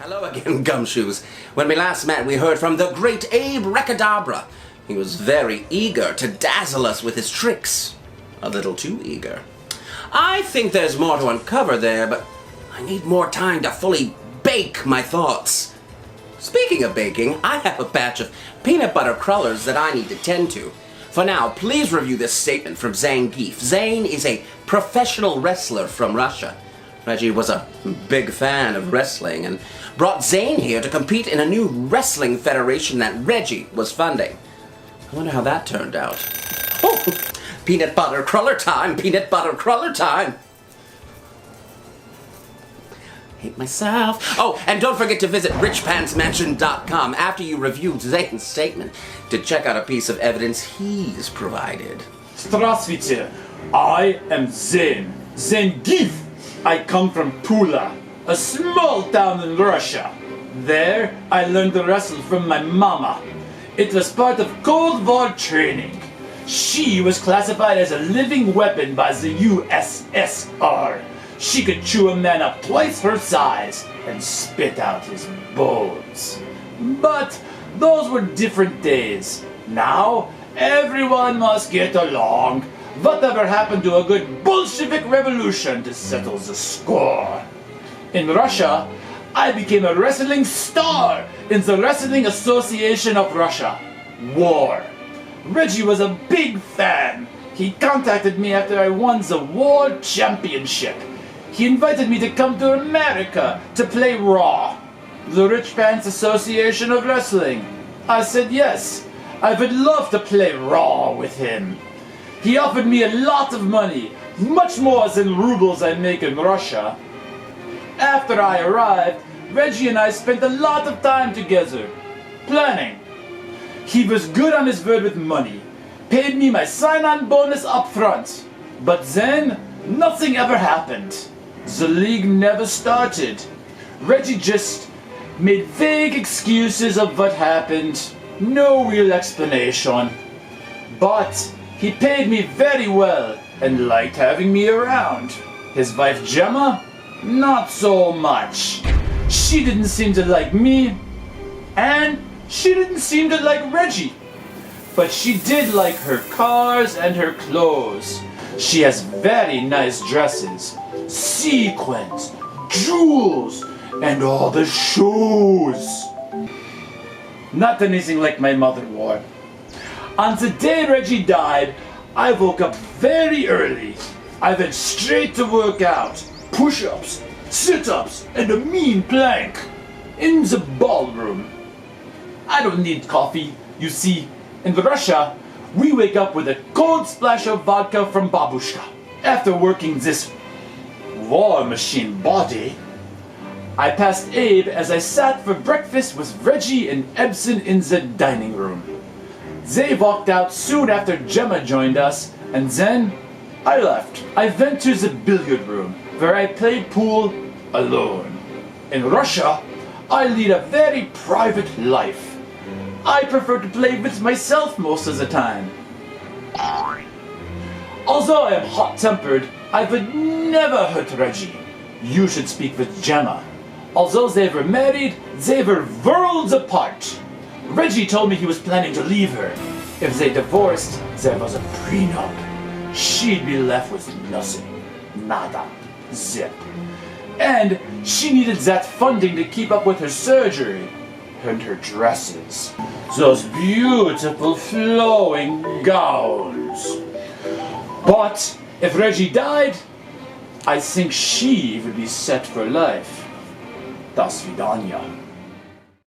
Hello again, Gumshoes. When we last met, we heard from the great Abe Recadabra. He was very eager to dazzle us with his tricks. A little too eager. I think there's more to uncover there, but I need more time to fully bake my thoughts. Speaking of baking, I have a batch of peanut butter crullers that I need to tend to. For now, please review this statement from Zane. Zane is a professional wrestler from Russia. Reggie was a big fan of wrestling and brought Zane here to compete in a new wrestling federation that Reggie was funding. I wonder how that turned out. Oh, peanut butter cruller time, peanut butter cruller time. Hate myself. Oh, and don't forget to visit richpantsmansion.com after you reviewed Zane's statement to check out a piece of evidence he's provided. Здравствуйте, I am Zane. Zane Gif. I come from Tula, a small town in Russia. There, I learned to wrestle from my mama. It was part of Cold War training. She was classified as a living weapon by the USSR. She could chew a man up twice her size and spit out his bones. But those were different days. Now, everyone must get along. Whatever happened to a good Bolshevik revolution to settle the score? In Russia, I became a wrestling star in the Wrestling Association of Russia. War. Reggie was a big fan. He contacted me after I won the World Championship. He invited me to come to America to play Raw, the Rich Pants Association of Wrestling. I said yes, I would love to play Raw with him. He offered me a lot of money, much more than rubles I make in Russia. After I arrived, Reggie and I spent a lot of time together, planning. He was good on his word with money, paid me my sign-on bonus up front. But then, nothing ever happened. The league never started. Reggie just made vague excuses of what happened, no real explanation. But he paid me very well and liked having me around. His wife Gemma? Not so much. She didn't seem to like me, and she didn't seem to like Reggie. But she did like her cars and her clothes. She has very nice dresses, sequins, jewels, and all the shoes. Not anything like my mother wore. On the day Reggie died, I woke up very early. I went straight to work out. Push-ups, sit-ups, and a mean plank. In the ballroom. I don't need coffee, you see. In Russia, we wake up with a cold splash of vodka from babushka. After working this war machine body, I passed Abe as I sat for breakfast with Reggie and Ebsen in the dining room. They walked out soon after Gemma joined us, and then I left. I went to the billiard room, where I played pool alone. In Russia, I lead a very private life. I prefer to play with myself most of the time. Although I am hot-tempered, I would never hurt Reggie. You should speak with Gemma. Although they were married, they were worlds apart. Reggie told me he was planning to leave her. If they divorced, there was a prenup. She'd be left with nothing. Nada. Zip. And she needed that funding to keep up with her surgery. And her dresses. Those beautiful flowing gowns. But if Reggie died, I think she would be set for life. До свидания.